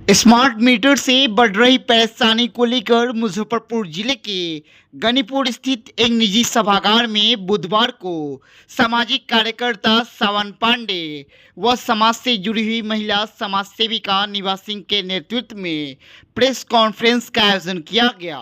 Smart meter से बढ़ रही परेशानी को लेकर मुजफ्फरपुर जिले के गनीपुर स्थित एक निजी सभागार में बुधवार को सामाजिक कार्यकर्ता सावन पांडे व समाज से जुड़ी हुई महिला समाज सेविका निवा सिंह के नेतृत्व में प्रेस कॉन्फ्रेंस का आयोजन किया गया।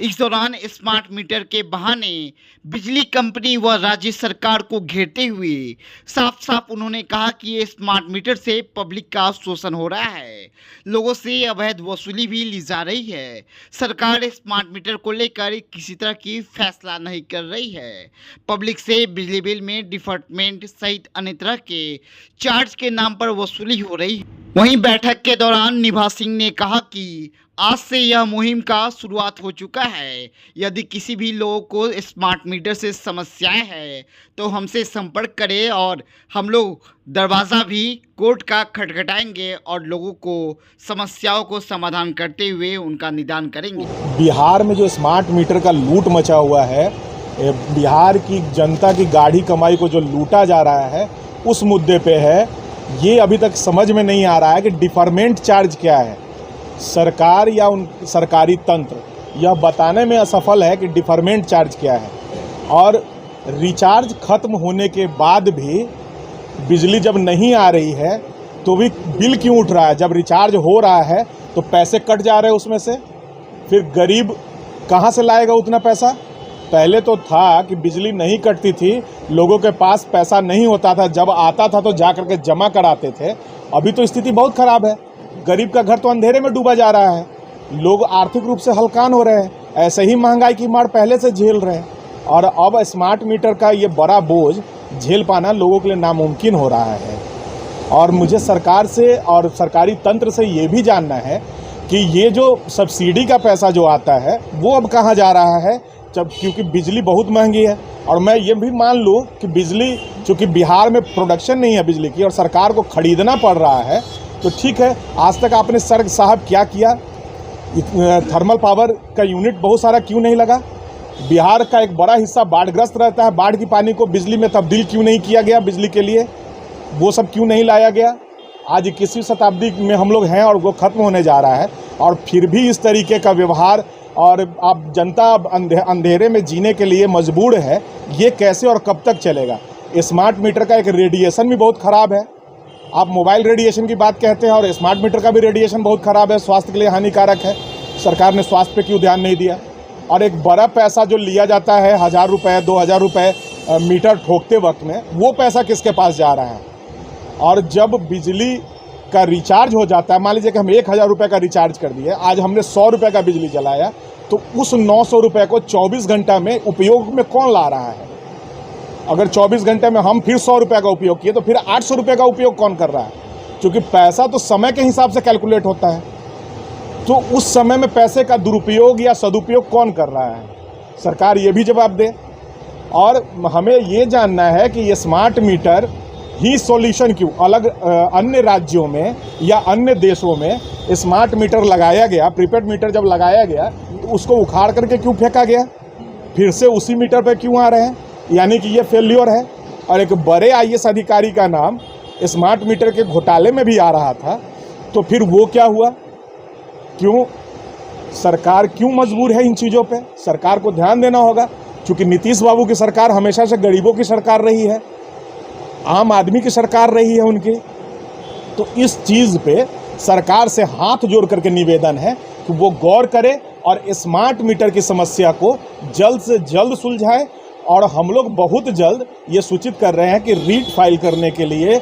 इस दौरान स्मार्ट मीटर के बहाने बिजली कंपनी व राज्य सरकार को घेरते हुए साफ साफ उन्होंने कहा कि ये स्मार्ट मीटर से पब्लिक का शोषण हो रहा है, लोगों से अवैध वसूली भी ली जा रही है। सरकार स्मार्ट मीटर को लेकर किसी तरह की फैसला नहीं कर रही है। पब्लिक से बिजली बिल में डिफॉल्टमेंट सहित अन्य तरह के चार्ज के नाम पर वसूली हो रही है। वहीं बैठक के दौरान निभा सिंह ने कहा कि आज से यह मुहिम का शुरुआत हो चुका है। यदि किसी भी लोगों को स्मार्ट मीटर से समस्याएं हैं तो हमसे संपर्क करें और हम लोग दरवाज़ा भी कोर्ट का खटखटाएंगे और लोगों को समस्याओं को समाधान करते हुए उनका निदान करेंगे। बिहार में जो स्मार्ट मीटर का लूट मचा हुआ है, बिहार की जनता की गाढ़ी कमाई को जो लूटा जा रहा है, उस मुद्दे पे है। ये अभी तक समझ में नहीं आ रहा है कि डिफरमेंट चार्ज क्या है। सरकार या उन सरकारी तंत्र यह बताने में असफल है कि डिफरमेंट चार्ज क्या है। और रिचार्ज खत्म होने के बाद भी बिजली जब नहीं आ रही है तो भी बिल क्यों उठ रहा है? जब रिचार्ज हो रहा है तो पैसे कट जा रहे हैं उसमें से, फिर गरीब कहाँ से लाएगा उतना पैसा? पहले तो था कि बिजली नहीं कटती थी, लोगों के पास पैसा नहीं होता था, जब आता था तो जा करके जमा कराते थे। अभी तो स्थिति बहुत ख़राब है, गरीब का घर तो अंधेरे में डूबा जा रहा है, लोग आर्थिक रूप से हलकान हो रहे हैं, ऐसे ही महंगाई की मार पहले से झेल रहे हैं। और अब स्मार्ट मीटर का ये बड़ा बोझ झेल पाना लोगों के लिए नामुमकिन हो रहा है। और मुझे सरकार से और सरकारी तंत्र से ये भी जानना है कि ये जो सब्सिडी का पैसा जो आता है वो अब कहाँ जा रहा है, जब क्योंकि बिजली बहुत महंगी है। और मैं ये भी मान लूँ कि बिजली, चूँकि बिहार में प्रोडक्शन नहीं है बिजली की और सरकार को ख़रीदना पड़ रहा है, तो ठीक है, आज तक आपने सर साहब क्या किया? थर्मल पावर का यूनिट बहुत सारा क्यों नहीं लगा? बिहार का एक बड़ा हिस्सा बाढ़ग्रस्त रहता है, बाढ़ की पानी को बिजली में तब्दील क्यों नहीं किया गया? बिजली के लिए वो सब क्यों नहीं लाया गया? आज 21वीं शताब्दी में हम लोग हैं और वो ख़त्म होने जा रहा है, और फिर भी इस तरीके का व्यवहार, और अब जनता अंधेरे में जीने के लिए मजबूर है। ये कैसे और कब तक चलेगा? स्मार्ट मीटर का एक रेडिएशन भी बहुत ख़राब है। आप मोबाइल रेडिएशन की बात कहते हैं और स्मार्ट मीटर का भी रेडिएशन बहुत ख़राब है, स्वास्थ्य के लिए हानिकारक है। सरकार ने स्वास्थ्य पे क्यों ध्यान नहीं दिया? और एक बड़ा पैसा जो लिया जाता है, 1000 रुपये 2000 रुपये मीटर ठोकते वक्त में, वो पैसा किसके पास जा रहा है? और जब बिजली का रिचार्ज हो जाता है, मान लीजिए कि हम 1000 रुपये का रिचार्ज कर दिए, आज हमने 100 रुपये का बिजली जलाया, तो उस 900 रुपये को 24 घंटा में उपयोग में कौन ला रहा है? अगर 24 घंटे में हम फिर 100 रुपये का उपयोग किए तो फिर 800 रुपये का उपयोग कौन कर रहा है? क्योंकि पैसा तो समय के हिसाब से कैलकुलेट होता है, तो उस समय में पैसे का दुरुपयोग या सदुपयोग कौन कर रहा है? सरकार ये भी जवाब दे। और हमें ये जानना है कि ये स्मार्ट मीटर ही सॉल्यूशन क्यों? अलग अन्य राज्यों में या अन्य देशों में स्मार्ट मीटर लगाया गया, प्रीपेड मीटर जब लगाया गया तो उसको उखाड़ करके क्यों फेंका गया? फिर से उसी मीटर पर क्यों आ रहे हैं? यानी कि ये फेल्योर है। और एक बड़े आईएएस अधिकारी का नाम स्मार्ट मीटर के घोटाले में भी आ रहा था, तो फिर वो क्या हुआ? क्यों सरकार क्यों मजबूर है इन चीज़ों पे? सरकार को ध्यान देना होगा, क्योंकि नीतीश बाबू की सरकार हमेशा से गरीबों की सरकार रही है, आम आदमी की सरकार रही है उनकी। तो इस चीज़ पे सरकार से हाथ जोड़ करके निवेदन है कि वो गौर करे और स्मार्ट मीटर की समस्या को जल्द से जल्द सुलझाए। और हम लोग बहुत जल्द ये सूचित कर रहे हैं कि रीट फाइल करने के लिए,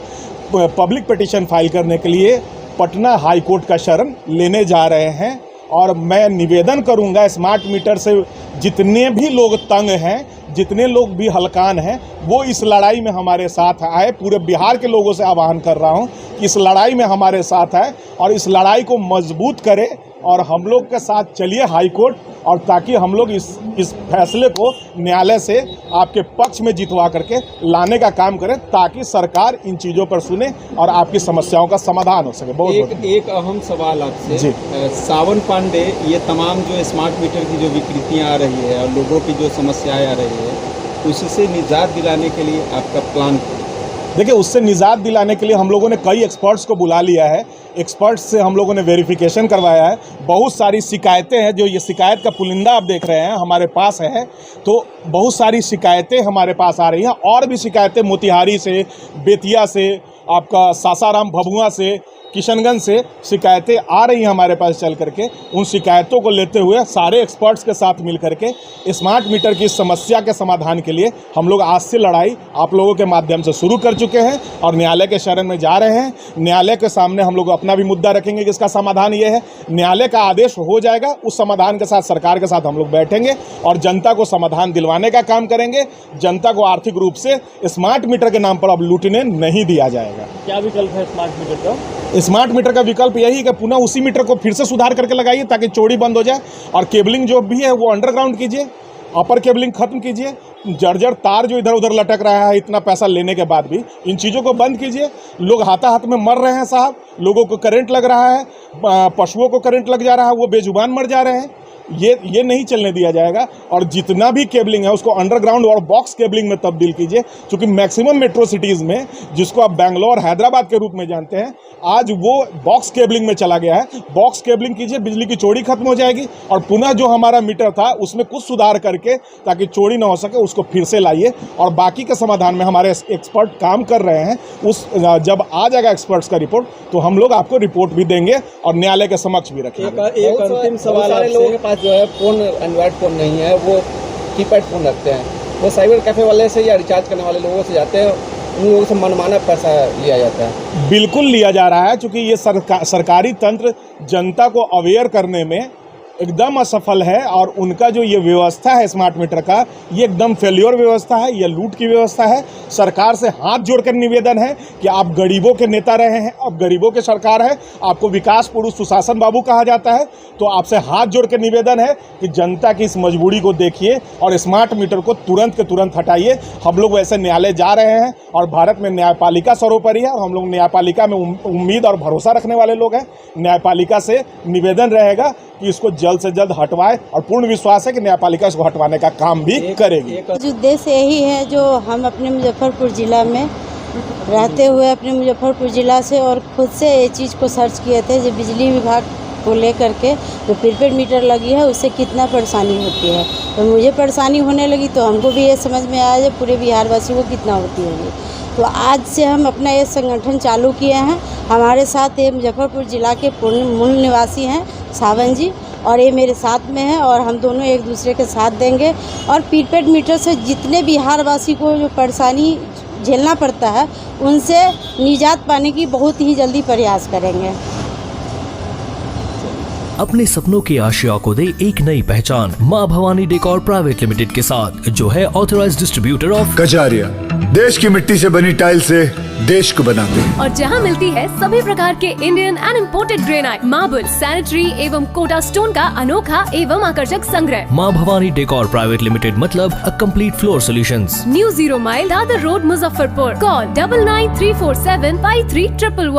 पब्लिक पिटीशन फाइल करने के लिए पटना हाई कोर्ट का शरण लेने जा रहे हैं। और मैं निवेदन करूंगा, स्मार्ट मीटर से जितने भी लोग तंग हैं, जितने लोग भी हलकान हैं, वो इस लड़ाई में हमारे साथ आए। पूरे बिहार के लोगों से आह्वान कर रहा हूं कि इस लड़ाई में हमारे साथ आए और इस लड़ाई को मजबूत करें और हम लोग के साथ चलिए हाई कोर्ट, और ताकि हम लोग इस फैसले को न्यायालय से आपके पक्ष में जितवा करके लाने का काम करें, ताकि सरकार इन चीज़ों पर सुने और आपकी समस्याओं का समाधान हो सके। बहुत एक अहम सवाल आपसे, सावन पांडे, ये तमाम जो स्मार्ट मीटर की जो विकृतियाँ आ रही है और लोगों की जो समस्याएं आ रही है, उससे निजात दिलाने के लिए आपका प्लान? देखिए, उससे निजात दिलाने के लिए हम लोगों ने कई एक्सपर्ट्स को बुला लिया है। एक्सपर्ट्स से हम लोगों ने वेरिफिकेशन करवाया है। बहुत सारी शिकायतें हैं, जो ये शिकायत का पुलिंदा आप देख रहे हैं हमारे पास है, तो बहुत सारी शिकायतें हमारे पास आ रही हैं। और भी शिकायतें मोतिहारी से, बेतिया से, आपका सासाराम भभुआ से, किशनगंज से शिकायतें आ रही हैं हमारे पास चल करके। उन शिकायतों को लेते हुए सारे एक्सपर्ट्स के साथ मिल करके स्मार्ट मीटर की समस्या के समाधान के लिए हम लोग आज से लड़ाई आप लोगों के माध्यम से शुरू कर चुके हैं और न्यायालय के शरण में जा रहे हैं। न्यायालय के सामने हम लोग अपना भी मुद्दा रखेंगे कि इसका समाधान ये है। न्यायालय का आदेश हो जाएगा, उस समाधान के साथ सरकार के साथ हम लोग बैठेंगे और जनता को समाधान दिलवाने का काम करेंगे। जनता को आर्थिक रूप से स्मार्ट मीटर के नाम पर अब लूटने नहीं दिया जाएगा। क्या विकल्प है स्मार्ट मीटर का? स्मार्ट मीटर का विकल्प यही कि पुनः उसी मीटर को फिर से सुधार करके लगाइए ताकि चोरी बंद हो जाए, और केबलिंग जो भी है वो अंडरग्राउंड कीजिए, अपर केबलिंग खत्म कीजिए। जर्जर तार जो इधर उधर लटक रहा है इतना पैसा लेने के बाद भी, इन चीज़ों को बंद कीजिए। लोग हाथाहाथ में मर रहे हैं साहब, लोगों को करंट लग रहा है, पशुओं को करंट लग जा रहा है, वो बेजुबान मर जा रहे हैं। ये नहीं चलने दिया जाएगा। और जितना भी केबलिंग है उसको अंडरग्राउंड और बॉक्स केबलिंग में तब्दील कीजिए, क्योंकि मैक्सिमम मेट्रो सिटीज़ में, जिसको आप बेंगलोर हैदराबाद के रूप में जानते हैं, आज वो बॉक्स केबलिंग में चला गया है। बॉक्स केबलिंग कीजिए, बिजली की चोरी खत्म हो जाएगी और पुनः जो हमारा मीटर था उसमें कुछ सुधार करके ताकि चोरी ना हो सके उसको फिर से लाइए। और बाकी के समाधान में हमारे एक्सपर्ट काम कर रहे हैं। जब आ जाएगा एक्सपर्ट्स का रिपोर्ट तो हम लोग आपको रिपोर्ट भी देंगे और न्यायालय के समक्ष भी रखेंगे। एक अंतिम सवाल आपसे, जो है फोन एंड्रॉइड फ़ोन नहीं है, वो कीपैड फ़ोन रखते हैं, वो साइबर कैफ़े वाले से या रिचार्ज करने वाले लोगों से जाते हैं, उन लोगों से मनमाना पैसा लिया जाता है। बिल्कुल लिया जा रहा है, क्योंकि ये सरकारी तंत्र जनता को अवेयर करने में एकदम असफल है। और उनका जो ये व्यवस्था है स्मार्ट मीटर का, ये एकदम फेल्योर व्यवस्था है, ये लूट की व्यवस्था है। सरकार से हाथ जोड़कर निवेदन है कि आप गरीबों के नेता रहे हैं, अब गरीबों के सरकार है, आपको विकास पुरुष सुशासन बाबू कहा जाता है, तो आपसे हाथ जोड़ के निवेदन है कि जनता की इस मजबूरी को देखिए और स्मार्ट मीटर को तुरंत के तुरंत हटाइए। हम लोग वैसे न्यायालय जा रहे हैं और भारत में न्यायपालिका सर्वोपरि है और हम लोग न्यायपालिका में उम्मीद और भरोसा रखने वाले लोग हैं। न्यायपालिका से निवेदन रहेगा कि इसको जल्द से जल्द हटवाए और पूर्ण विश्वास है कि न्यायपालिका इसको हटवाने का काम भी करेगी। जो उद्देश्य यही है, जो हम अपने मुजफ्फरपुर ज़िला में रहते हुए अपने मुजफ्फरपुर ज़िला से और खुद से ये चीज़ को सर्च किए थे, जो बिजली विभाग को लेकर के जो प्रीपेड मीटर लगी है उससे कितना परेशानी होती है। तो मुझे परेशानी होने लगी तो हमको भी ये समझ में आया जो पूरे बिहार वासियों को कितना होती होगी। तो आज से हम अपना ये संगठन चालू किए हैं। हमारे साथ ये मुजफ्फरपुर ज़िला के मूल निवासी हैं सावन जी, और ये मेरे साथ में है और हम दोनों एक दूसरे के साथ देंगे। और प्रीपेड मीटर से जितने बिहार वासी को जो परेशानी झेलना पड़ता है उनसे निजात पाने की बहुत ही जल्दी प्रयास करेंगे। अपने सपनों की आशिया को दे एक नई पहचान माँ भवानी डेकोर प्राइवेट लिमिटेड के साथ, जो है ऑथराइज्ड डिस्ट्रीब्यूटर ऑफ कजारिया। देश की मिट्टी से बनी टाइल से देश को बनाते हैं, और जहां मिलती है सभी प्रकार के Indian and imported granite, marble, sanitary एवं कोटा स्टोन का अनोखा एवं आकर्षक संग्रह। माँ भवानी डेकोर प्राइवेट लिमिटेड मतलब a complete floor solutions. New 0 mile Dadar road, Muzaffarpur. Call 9934753111।